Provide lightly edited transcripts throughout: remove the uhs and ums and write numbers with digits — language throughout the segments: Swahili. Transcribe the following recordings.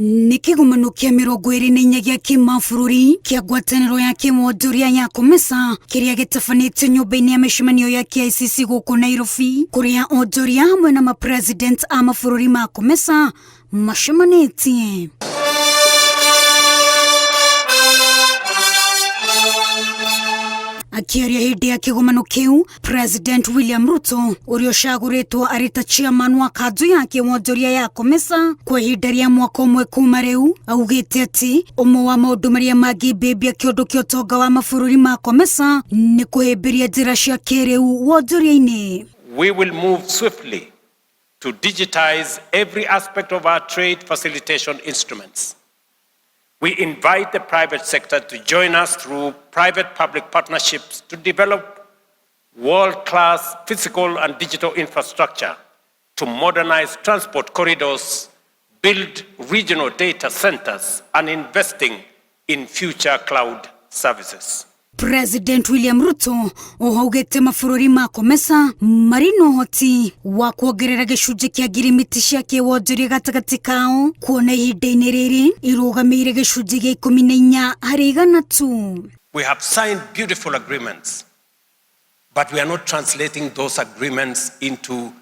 Nĩ kĩgomano kĩa 24 gĩa kĩmabũrũri kĩa ngwatanĩro ya kĩwonjoria ya COMESA kĩrĩa gĩtabanĩtio nyũmba-inĩ ya mĩcemanio ya KICC gũkũ Nairobi, kũrĩa onjoria hamwe na ma-president a mabũrũri ma COMESA macemanĩtie. Akiaria hĩndĩ ya kĩgomano kĩu, President William Ruto ũrĩa ũcagũrĩtwo arĩ ta chairman wa kanjũ ya kĩwonjoria ya COMESA kwa ihinda rĩa mwaka ũmwe kuma rĩu, augĩte atĩ ũmwe wa maũndũ marĩa mangĩmbĩmbia kĩondo kĩa ũtonga wa mabũrũri ma COMESA nĩ kũhĩmbĩria njĩra cia kĩrĩu wonjoria-inĩ. We will move swiftly to digitize every aspect of our trade facilitation instruments. We invite the private sector to join us through private-public partnerships to develop world-class physical and digital infrastructure to modernize transport corridors, build regional data centers, and investing in future cloud services. President William Ruto ohaugĩte mabũrũri ma COMESA marĩ na ũhoti wa kuongerera gĩcunjĩ kĩa ngirimiti cia kĩwonjoria gatagatĩ kao, kuona ihinda-inĩ rĩrĩ irũgamĩire gĩcunjĩ gĩa 14 harĩ igana tu. We have signed beautiful agreements, but we are not translating those agreements into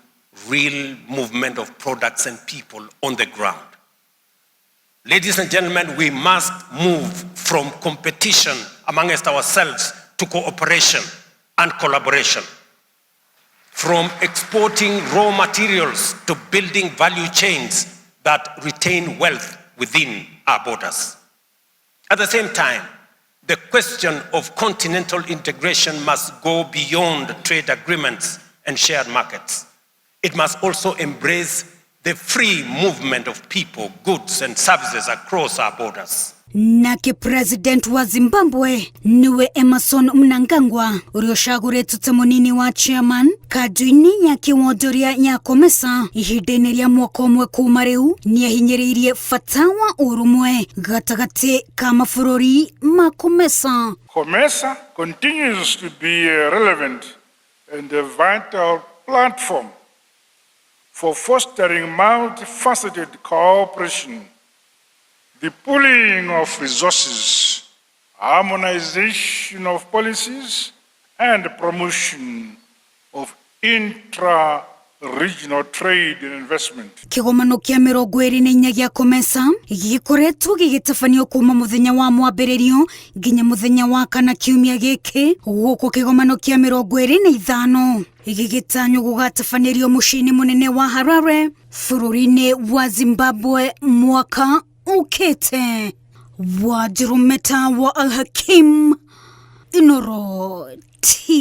real movement of products and people on the ground. Ladies and gentlemen, we must move from competition amongst ourselves to cooperation and collaboration. From exporting raw materials to building value chains that retain wealth within our borders. At the same time, the question of continental integration must go beyond trade agreements and shared markets. It must also embrace the free movement of people, goods and services across our borders. Nake President wa Zimbabwe niwe Emerson Mnangagwa ũrĩa ũcagũrĩtwo ta mũnini wa chairman kanjũ-inĩ ya kĩwonjoria ya COMESA ihinda-inĩ rĩa mwaka ũmwe kuma rĩu, nĩahinyĩrĩirie bata wa ũrũmwe gatagatĩ ka mabũrũri ma COMESA. COMESA continues to be a relevant and a vital platform for fostering multifaceted cooperation, the pooling of resources, harmonization of policies, and promotion of intra-regional trade and investment. Kĩgomano kĩa 24 gĩa COMESA gĩkoretwo gĩgĩtabanio kuma mũthenya wa mwambĩrĩrio nginya mũthenya wa kana kiumia gĩkĩ, gũkũ kĩgomano kĩa 25 gĩgĩtanywo gũgatabanĩrio mũciĩ-inĩ mũnene wa Harare bũrũri-inĩ wa Zimbabwe mwaka ukĩte. Wa Jerumeta wa Al-Hakim Inoro T.